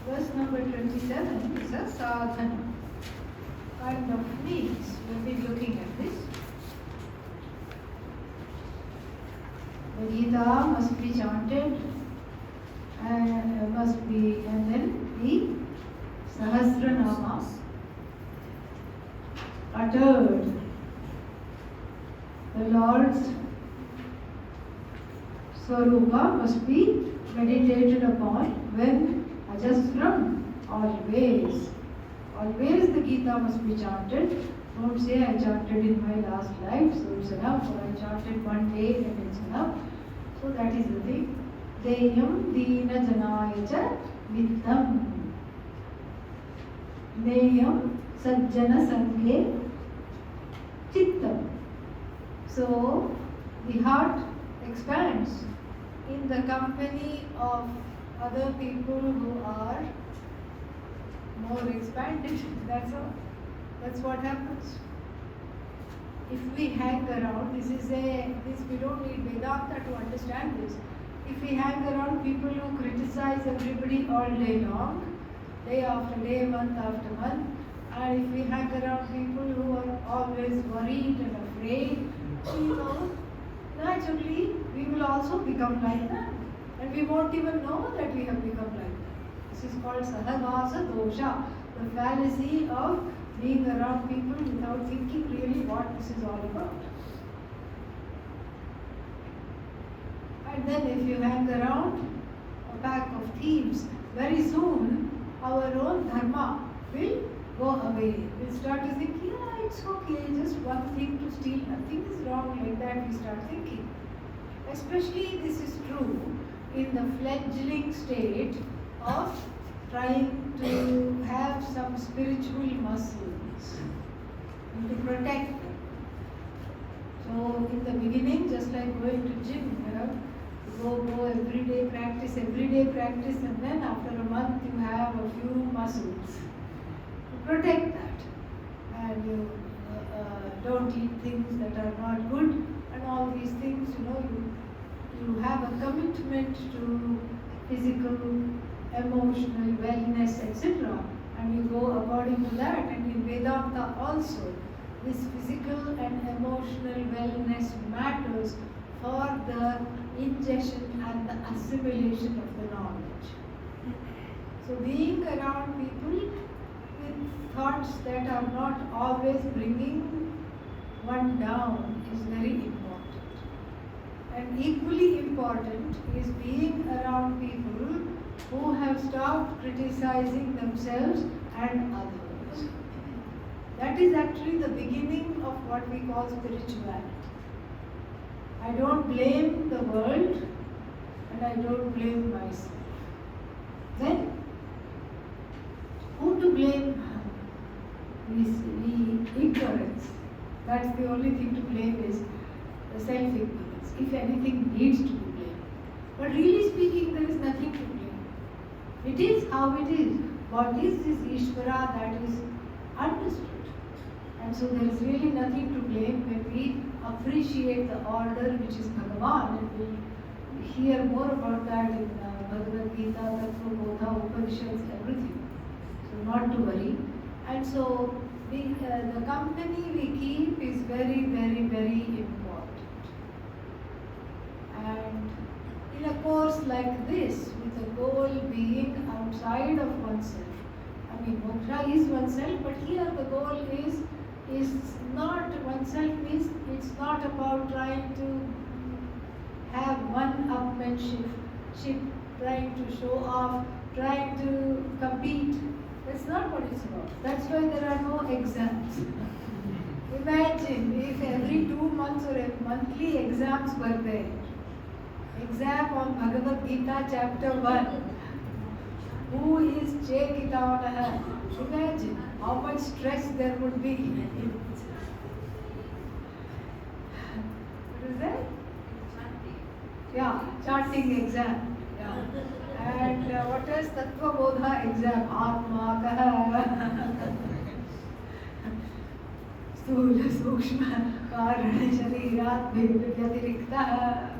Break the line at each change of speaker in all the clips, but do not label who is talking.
verse number 27 is a sadhana kind of means. We'll be looking at this. The Gita must be chanted and then the Sahasranama uttered. The Lord's Swarupa must be meditated upon when ajasram, always. Always the Gita must be chanted. Don't say I chanted in my last life, so it's enough, or I chanted one day and it's enough. So that is the thing. Deyam Deena Janayacha Vittam. Neyam Sajjana Sanghe Chittam. So the heart expands in the company of other people who are more expanded. That's all. That's what happens. If we hang around, this we don't need Vedanta to understand this. If we hang around people who criticize everybody all day long, day after day, month after month, and if we hang around people who are always worried and afraid, naturally we will also become like that. And we won't even know that we have become like that. This is called Sahavasa Dosha, the fallacy of being around people without thinking really what this is all about. And then if you hang around a pack of thieves, very soon our own dharma will go away. We'll start to think, yeah, it's okay, just one thing to steal, nothing is wrong, like that we start thinking. Especially this is true in the fledgling state of trying to have some spiritual muscles and to protect them. So in the beginning, just like going to gym, go every day practice, and then after a month you have a few muscles. To protect that. And you don't eat things that are not good, and all these things, you have a commitment to physical, emotional wellness, etc. And you go according to that. And in Vedanta also, this physical and emotional wellness matters for the ingestion and the assimilation of the knowledge. So being around people with thoughts that are not always bringing one down is very important. And equally important is being around people who have stopped criticizing themselves and others. That is actually the beginning of what we call spirituality. I don't blame the world and I don't blame myself. Then, who to blame? We ignorance. That's the only thing to blame, is the self-ignorance. If anything needs to be blamed. But really speaking, there is nothing to blame. It is how it is. What is this Ishvara that is understood? And so there is really nothing to blame when we appreciate the order which is Bhagavan. And we'll hear more about that in Bhagavad Gita, Tattva Bodha, Upanishads, everything. So not to worry. And so the company we keep is very, very, very important. And in a course like this, with the goal being outside of oneself, moksha is oneself, but here the goal is not oneself, means it's not about trying to have one-upmanship, trying to show off, trying to compete. That's not what it's about. That's why there are no exams. Imagine if every 2 months or monthly exams were there. Exam on Bhagavad Gita chapter 1. Who is Chekitavanaha? Imagine how much stress there would be. What is that? Yeah, chanting exam. Yeah. And what is Tattva Bodha exam? Atma Kaha. Sthula Sukshma Karana Sharirat Vyatiриktah.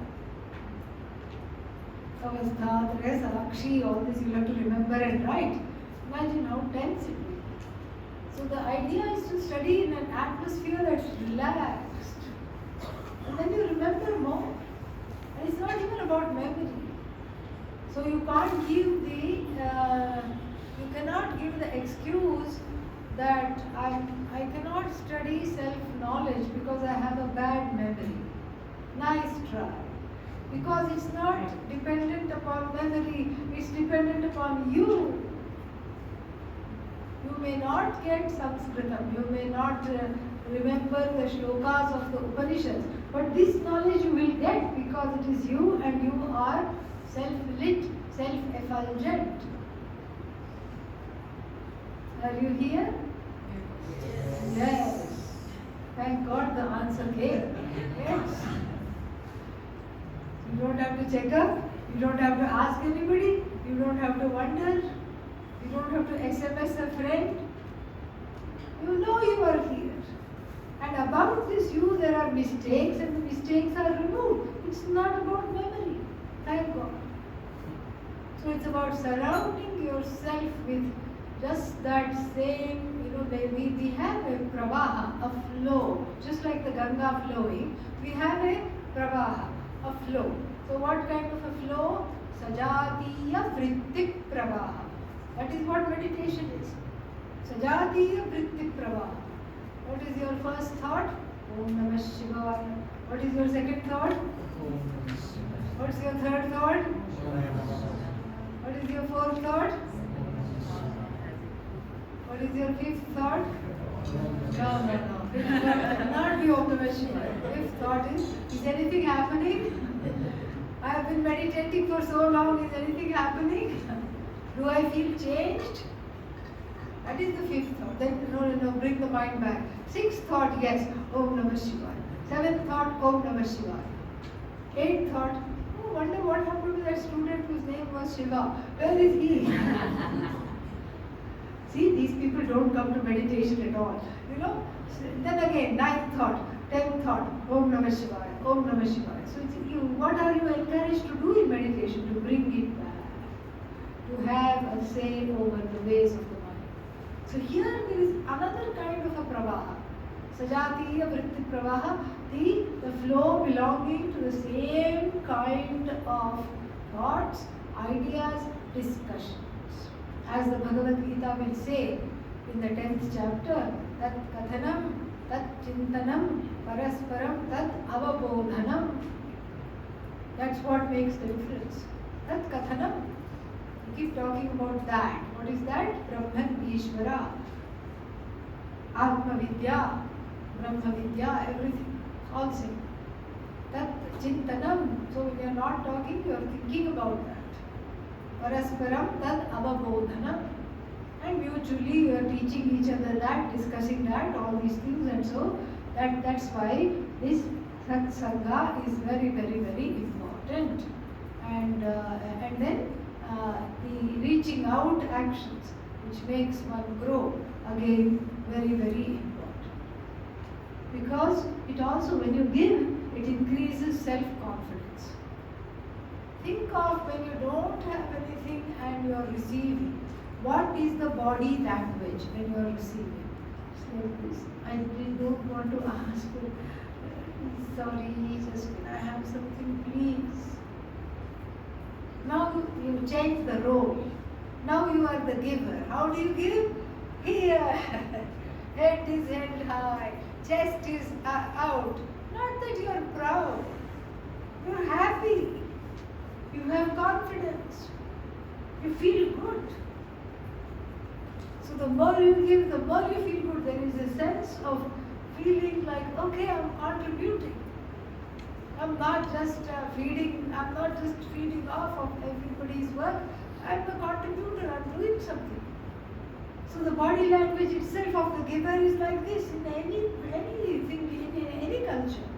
Avastha, Rasa, Akshi, all this you'll have to remember and write. Imagine how tense it will be. So the idea is to study in an atmosphere that's relaxed. And then you remember more. And it's not even about memory. So you can't give you cannot give the excuse that I cannot study self-knowledge because I have a bad memory. Nice try. Because it's not dependent upon memory, it's dependent upon you. You may not get Sanskritam, you may not remember the shlokas of the Upanishads, but this knowledge you will get because it is you and you are self-lit, self-effulgent. Are you here? Yes. Thank God the answer came. Yes. You don't have to check up, you don't have to ask anybody, you don't have to wonder, you don't have to SMS a friend. You know you are here. And about this you, there are mistakes and the mistakes are removed. It's not about memory. Thank God. So it's about surrounding yourself with just that same, we have a pravaha, a flow. Just like the Ganga flowing, we have a pravaha, a flow. So what kind of a flow? Sajatiya vrittik pravaha. That is what meditation is. Sajatiya vrittik pravaha. What is your first thought? Om Namah Shivaya. What is your second thought? What's your third thought? What is your fourth thought? What is your fifth thought? No. Fifth thought cannot be Om Namah Shivaya. Fifth thought is anything happening? I have been meditating for so long, is anything happening? Do I feel changed? That is the fifth thought. Then, no, bring the mind back. Sixth thought, yes, Om Namah Shivaya. Seventh thought, Om Namah Shivaya. Eighth thought, wonder what happened to that student whose name was Shiva. Where is he? See, these people don't come to meditation at all. Then again, ninth thought, 10th thought, Om Namah Shivaya, Om Namah Shivaya. So what are you encouraged to do in meditation? To bring it back. To have a say over the ways of the mind. So here there is another kind of a pravaha. Sajatiya vritti pravaha, the flow belonging to the same kind of thoughts, ideas, discussions. As the Bhagavad Gita will say in the 10th chapter, Tat Kathanam, Tat Chintanam, Parasparam, Tat Avabodhanam. That's what makes the difference. Tat Kathanam. We keep talking about that. What is that? Brahman Ishvara, Atma Vidya, Brahma Vidya, everything. All same. Tat Chintanam. So when you are not talking, you are thinking about that. Parasparam Tat Avabodhanam. And mutually you are teaching each other that, discussing that, all these things, and so that's why this Satsanga is very, very, very important. And then the reaching out actions, which makes one grow, again, very, very important. Because it also, when you give, it increases self-confidence. Think of when you don't have anything and you are receiving. What is the body language when you are receiving? It's like this. I really don't want to ask, but sorry, just can I have something, please? Now you change the role. Now you are the giver. How do you give? Here. Head is held high. Chest is out. Not that you are proud. You are happy. You have confidence. You feel good. So the more you give, the more you feel good. There is a sense of feeling like, okay, I'm contributing. I'm not just feeding off of everybody's work. I'm a contributor, I'm doing something. So the body language itself of the giver is like this in anything, in any culture.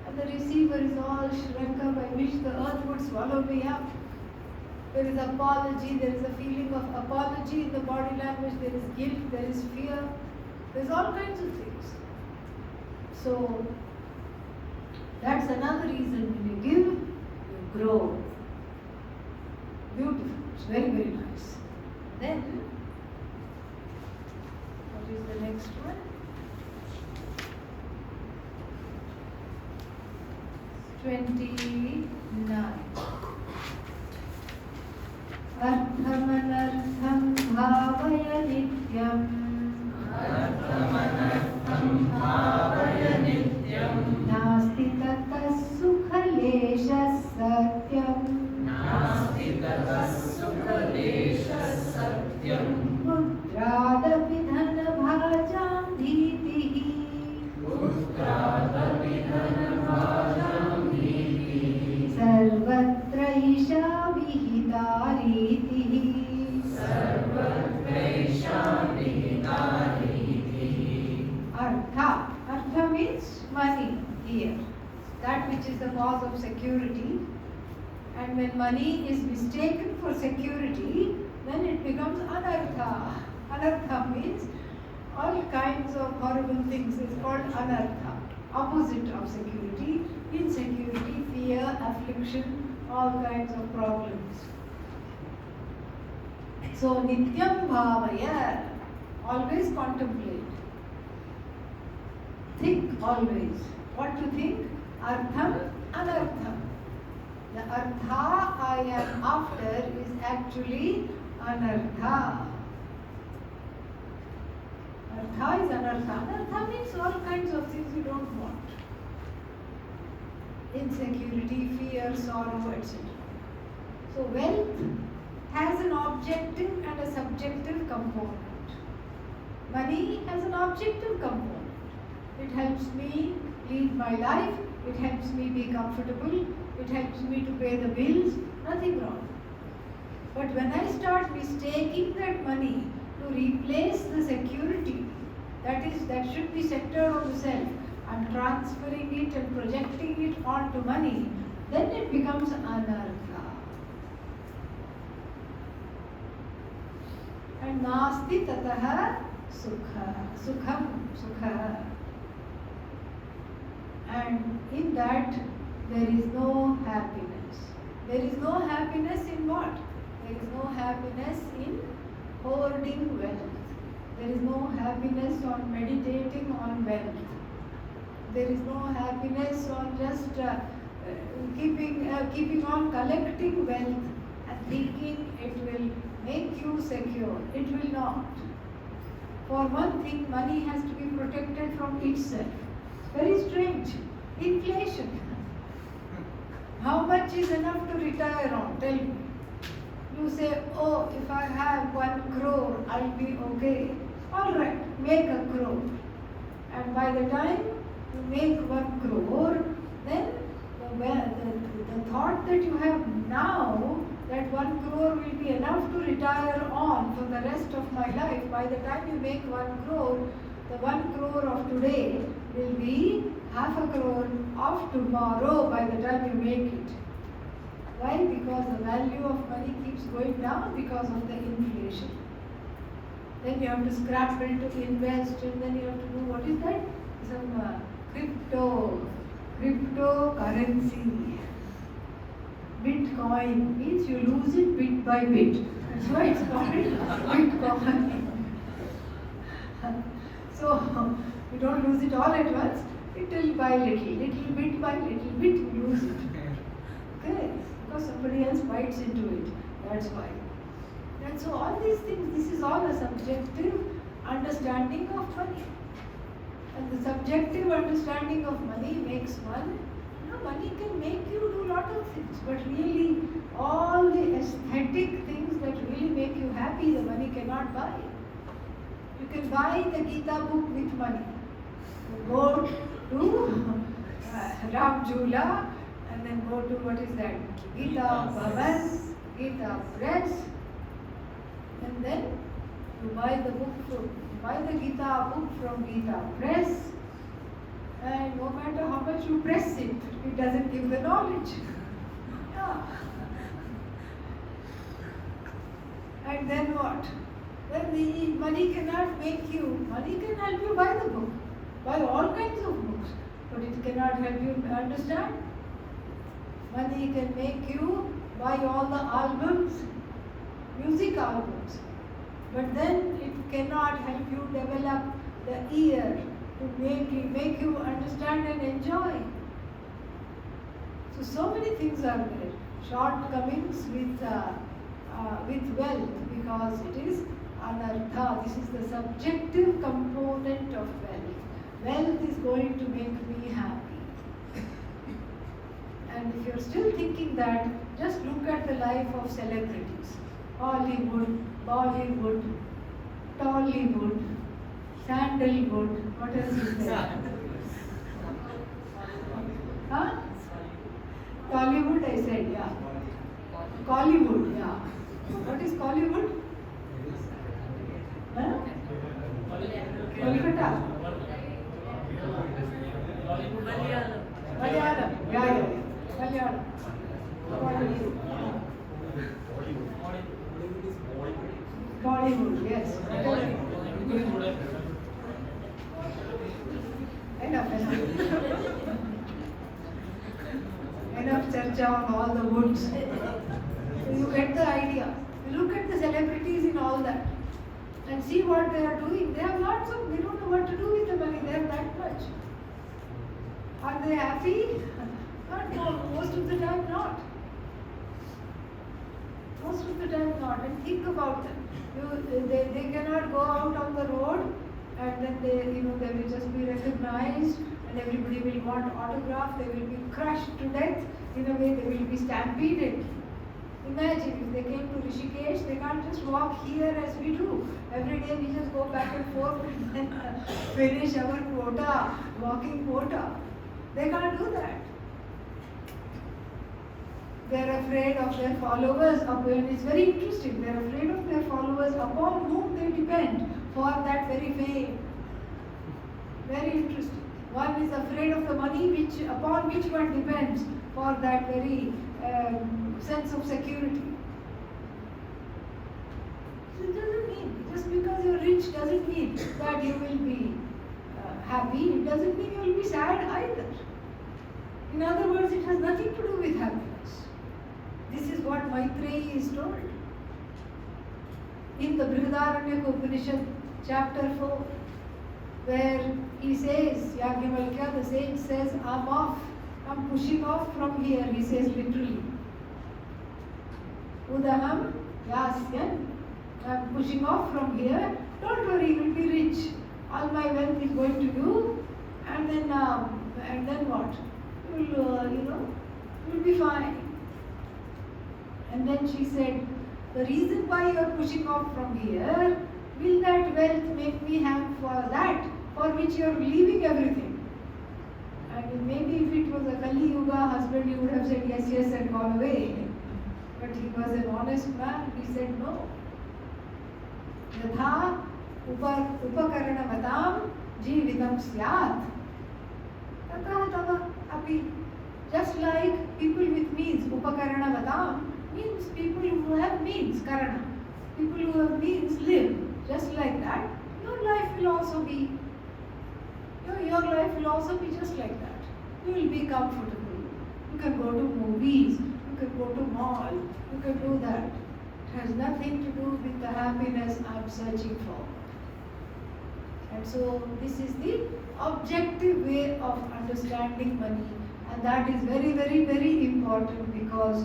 And the receiver is all shrunk up, I wish the earth would swallow me up. There is apology, there is a feeling of apology in the body language, there is guilt, there is fear, there's all kinds of things. So that's another reason when you give, you grow. Beautiful. It's very, very nice. Then, what is the next one? 29. Arthamanartham bhavaya nityam.
Arthamanartham bhavaya nityam.
Nasti tatas sukhaleshas satyam.
Nasti tatas sukhaleshas satyam.
Putradapi dhana bhajam dhitihi.
Putradapi dhana bhajam dhitihi.
Sarvatra isha vihita ritihi.
Sarvatra isha vihita ritihi.
Artha. Artha means money here. That which is the cause of security. And when money is mistaken for security, then it becomes anartha. Anartha means all kinds of horrible things. It's called anartha. Opposite of security. Insecurity, fear, affliction, all kinds of problems. So nityam bhavaya. Always contemplate. Think always. What to think? Artham, anartham. The artha I am after is actually anartha. Artha is anartha. Anartha means all kinds of things you don't want. Insecurity, fear, sorrow, etc. So wealth has an objective and a subjective component. Money has an objective component. It helps me lead my life. It helps me be comfortable. It helps me to pay the bills. Nothing wrong. But when I start mistaking that money to replace the security that should be centered on the self, and transferring it and projecting it onto money, then it becomes anartha. And nasti tataha sukha. Sukha. And in that there is no happiness. There is no happiness in what? There is no happiness in hoarding wealth. There is no happiness on meditating on wealth. There is no happiness on just keeping on collecting wealth and thinking it will make you secure. It will not. For one thing, money has to be protected from itself. Very strange. Inflation. How much is enough to retire on? Tell me. You say, oh, if I have 1 crore, I'll be okay. All right, make 1 crore. And by the time you make 1 crore, then the thought that you have now that 1 crore will be enough to retire on for the rest of my life. By the time you make 1 crore, the 1 crore of today will be half a crore of tomorrow by the time you make it. Why? Because the value of money keeps going down because of the inflation. Then you have to scramble to invest, and then you have to do what is that? Some cryptocurrency. Bitcoin means you lose it bit by bit. That's why it's called Bitcoin. So you don't lose it all at once. Little by little bit by little bit, you lose it. Okay? Because somebody else bites into it. That's why. And so all these things, this is all a subjective understanding of money. And the subjective understanding of money makes one, money can make you do a lot of things, but really all the aesthetic things that really make you happy, the money cannot buy. You can buy the Gita book with money. You go to Ram Jula and then go to what is that? Gita Bhavan, Gita Press, and then you buy the Gita book from Gita Press, and no matter how much you press it, it doesn't give the knowledge. Yeah. And then what? Then the money cannot make you, money can help you buy the book, buy all kinds of books, but it cannot help you understand. Money can make you buy all the albums, music albums, but then it cannot help you develop the ear to make you understand and enjoy. So many things are there. Shortcomings with wealth, because it is anartha. This is the subjective component of wealth. Wealth is going to make me happy. And if you're still thinking that, just look at the life of celebrities. Hollywood, Bollywood, Tollywood, Sandalwood, what else is there? Huh? Tollywood, I said, yeah. Collywood, yeah. What is Collywood? Huh? Kolkata. Malayalam, yeah. Malayalam. Bollywood, yes. Enough charcha on all the woods. So you get the idea. You look at the celebrities in all that and see what they are doing. They have lots of, they don't know what to do with the money. They have that much. Are they happy? Not most of the time not. Most of the time not. And think about them. They cannot go out on the road and then they will just be recognized and everybody will want autograph. They will be crushed to death. In a way, they will be stampeded. Imagine if they came to Rishikesh, they can't just walk here as we do. Every day we just go back and forth and then finish our quota, walking quota. They can't do that. They're afraid of their followers. And it's very interesting. They're afraid of their followers upon whom they depend for that very fame. Very interesting. One is afraid of the money upon which one depends for that very sense of security. So it doesn't mean, just because you're rich doesn't mean that you will be happy. It doesn't mean you will be sad either. In other words, it has nothing to do with happiness. This is what Maitreyi is told. In the Brihadaranyaka Upanishad, chapter 4, where he says, Yajnavalkya, the sage says, I'm pushing off from here, he says literally. Udaham yasyan, I'm pushing off from here, don't worry, you will be rich. All my wealth is going to you, and then what? You will be fine. And then she said, the reason why you are pushing off from here, will that wealth make me have for that, for which you are leaving everything? And maybe if it was a Kali Yuga husband, he would have said yes and gone away. But he was an honest man, he said no. Yatha upakarana jivitam syat. Tata tava api. Just like people with means, upakarana means people who have means, karana. People who have means live. Just like that, your life will also be, your life will also be just like that. You will be comfortable. You can go to movies, you can go to mall, you can do that. It has nothing to do with the happiness I am searching for. And so this is the objective way of understanding money. And that is very, very, very important, because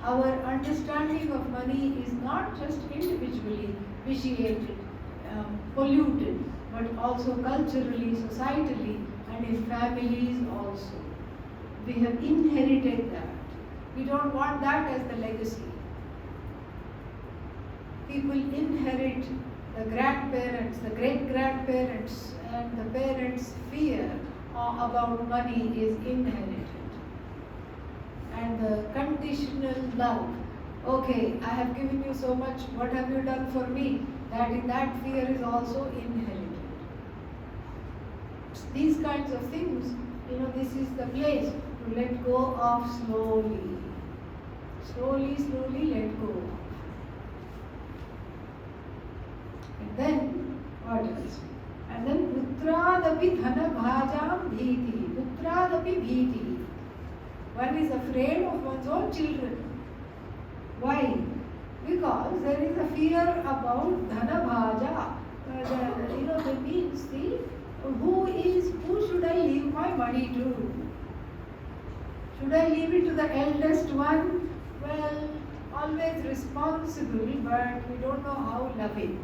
our understanding of money is not just individually vitiated, polluted, but also culturally, societally, and in families also. We have inherited that. We don't want that as the legacy. People inherit the grandparents, the great-grandparents, and the parents' fear about money is inherited. And the conditional love. Okay, I have given you so much, what have you done for me? That fear is also inherited. These kinds of things, this is the place to let go of slowly. Slowly let go. And then, what else? And then, putradapi dhana bhajam bhiti. Putradapi bhiti. One is afraid of one's own children. Why? Because there is a fear about Dhana Bhaja. That means who should I leave my money to? Should I leave it to the eldest one? Well, always responsible, but we don't know how loving.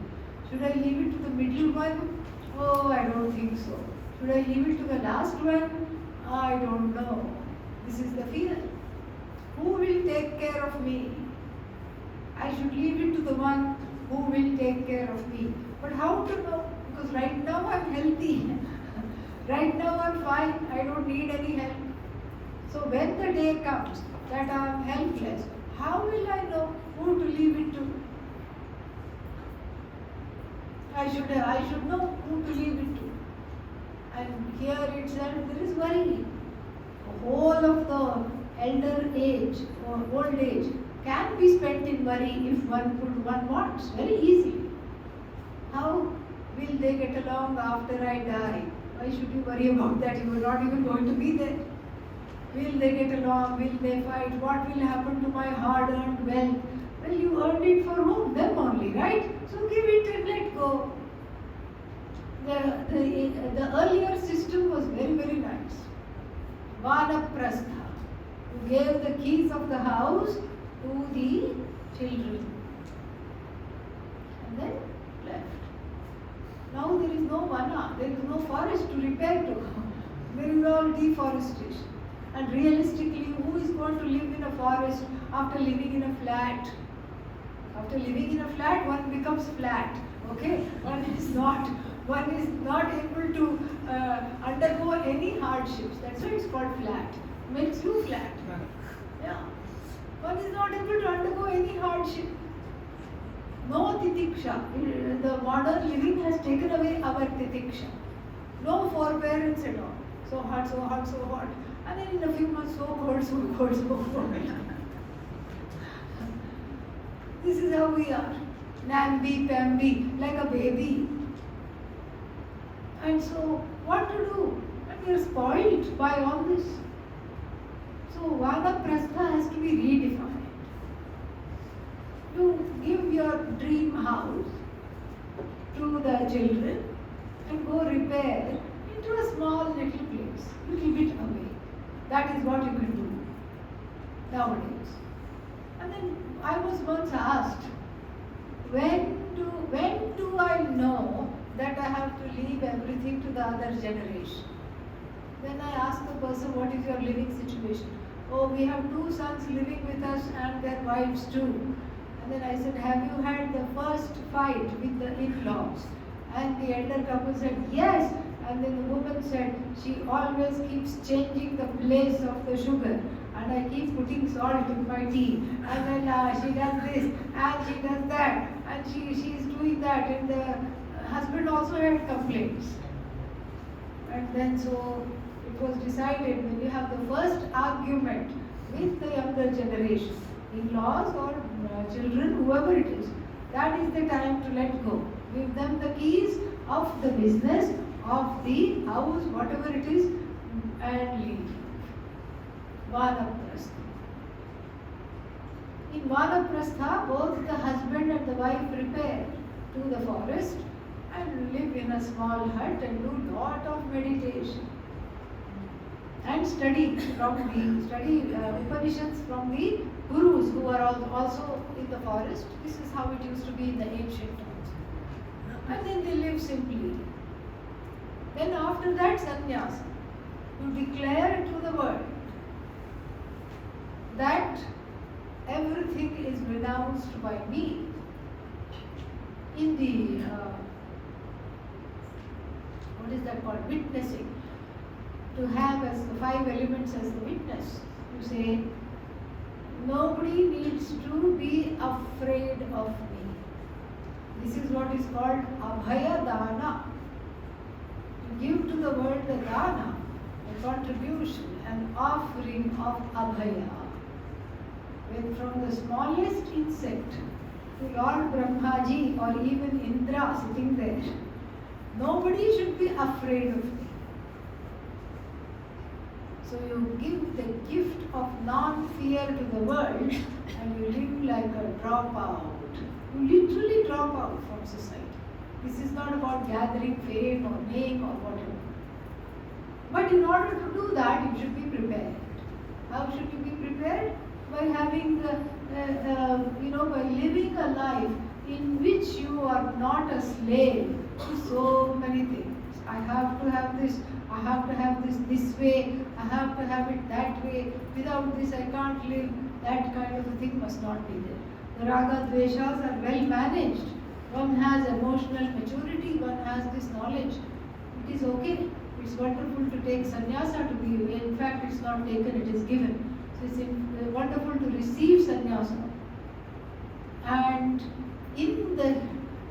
Should I leave it to the middle one? Oh, I don't think so. Should I leave it to the last one? I don't know. This is the fear. Who will take care of me? I should leave it to the one who will take care of me. But how to know? Because right now I'm healthy. Right now I'm fine. I don't need any help. So when the day comes that I'm helpless, how will I know who to leave it to? I should know who to leave it to. And here itself there is worry. The whole of the elder age or old age can be spent in worry if one wants, very easily. How will they get along after I die? Why should you worry about that? You are not even going to be there. Will they get along? Will they fight? What will happen to my hard-earned wealth? Well, you earned it for whom? Them only, right? So give it and let go. The earlier system was very, very nice. Vanaprastha, who gave the keys of the house to the children and then left. Now there is no vana, there is no forest to repair to. There is all deforestation. And realistically, who is going to live in a forest after living in a flat? After living in a flat, one becomes flat. Okay? One is not able to undergo any hardships. That's why it's called flat. Makes you flat. Yeah. One is not able to undergo any hardship. No titiksha. The modern living has taken away our titiksha. No forbearance at all. So hot, so hot, so hot. And then in a few months, so cold, so cold, so cold. This is how we are. Namby-pamby, like a baby. And so, what to do? And we are spoiled by all this. So, Vanaprastha has to be redefined. You give your dream house to the children and go repair into a small little place, little bit away. That is what you can do nowadays. And then I was once asked, when do I know that I have to leave everything to the other generation? Then I asked the person, what is your living situation? Oh, we have 2 sons living with us and their wives too. And then I said, have you had the first fight with the in-laws? And the elder couple said, yes. And then the woman said, she always keeps changing the place of the sugar. And I keep putting salt in my tea. And then she does this and she does that. And she is doing that. And the husband also had complaints. And then so it was decided, when you have the first argument with the younger generation, in-laws or children, whoever it is, that is the time to let go. Give them the keys of the business, of the house, whatever it is, and leave. Vanaprastha. In Vanaprastha, both the husband and the wife repair to the forest and live in a small hut and do lot of meditation and study Upanishads from the gurus who are also in the forest. This is how it used to be in the ancient times. And then they live simply. Then after that sannyasa, you declare to the world that everything is renounced by me. In the, what is that called? Witnessing. To have as the 5 elements as the witness. You say, nobody needs to be afraid of me. This is what is called abhaya dana. To give to the world the dana, a contribution, an offering of abhaya. When from the smallest insect to Lord Brahmaji or even Indra sitting there, nobody should be afraid of me. So you give the gift of non-fear to the world and you live like a dropout. You literally drop out from society. This is not about gathering fame or name or whatever. But in order to do that, you should be prepared. How should you be prepared? By having, by living a life in which you are not a slave to so many things. I have to have this, I have to have this way, I have to have it that way. Without this I can't live. That kind of a thing must not be there. The raga dveshas are well managed. One has emotional maturity, one has this knowledge. It is okay. It's wonderful to take sannyasa to be, in fact it's not taken, it is given. So it's wonderful to receive sannyasa. And in the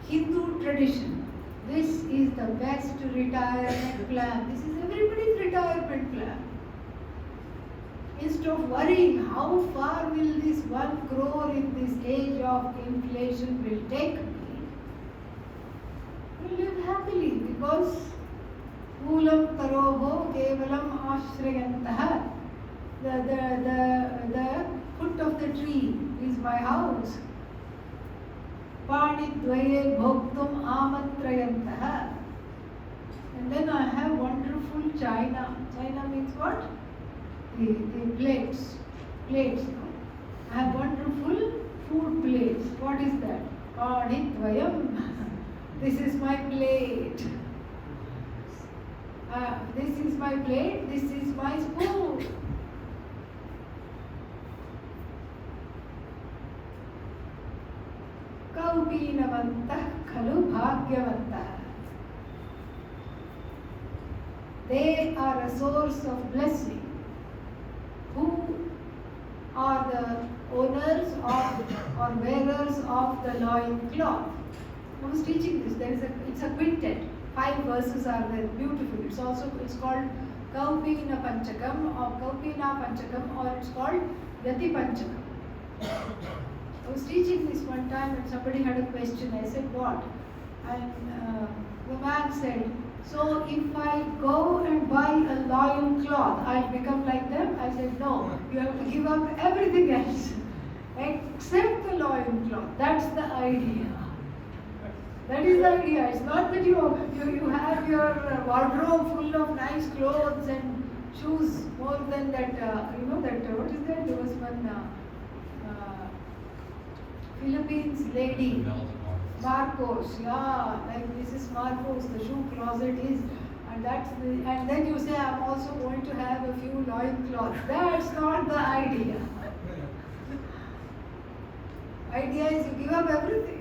Hindu tradition, this is the best retirement plan. This is everybody's retirement plan. Instead of worrying how far will this 1 crore in this age of inflation will take me, we live happily because Moolam taroho kevalam ashrayantah. The foot of the tree is my house. Panidvaye bhoktum amatrayantah. And then I have wonderful china. China means what? The plates. Plates. I have wonderful food plates. What is that? Panidvayam. This is my plate. This is my plate. This is my spoon. Kaupinavantah khalu bhagyavantah. They are a source of blessing. Who are the owners of or wearers of the loin cloth? I was teaching this. It's a quintet. 5 verses are there. Beautiful. It's called Kaupina Panchakam or Kaupina Panchakam, or it's called Yati Panchakam. I was teaching this one time and somebody had a question. I said, what? And the man said, so if I go and buy a loin cloth, I'll become like them? I said, no. You have to give up everything else except the loin cloth. That's the idea. That is the idea. It's not that you have your wardrobe full of nice clothes and shoes more than that, what is that? There was one Philippines lady, Marcos, yeah, like Mrs. Marcos, the shoe closet is, and then you say, I'm also going to have a few loin cloths. That's not the idea. Idea is you give up everything.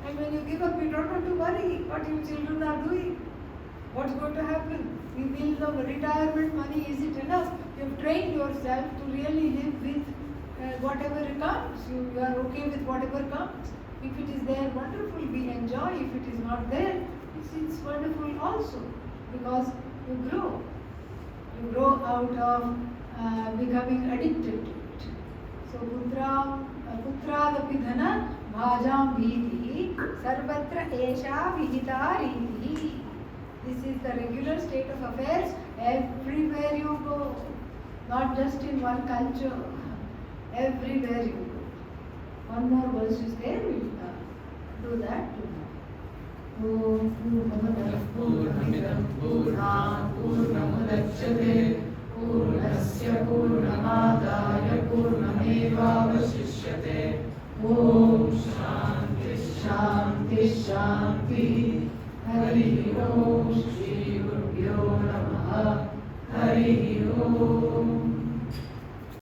And when you give up, you don't have to worry what your children are doing. What's going to happen? You will the retirement money, is it enough? You've trained yourself to really live with whatever comes. You are okay with whatever comes. If it is there, wonderful, we enjoy. If it is not there, it's wonderful also. Because you grow. You grow out of becoming addicted to it. So putradapi dhana bhajam bhiti sarvatra esha vihita riti. This is the regular state of affairs everywhere you go. Not just in one culture. Everywhere you go. One more verse is there, we'll do that tomorrow. Om Purnamidam Purnat Purnamudachyate Purnasya Purnamadaya Purnamevavasishyate. Om Shanti Shanti Shanti. Hari Om Shri Gurubhyo Namaha. Hari Om.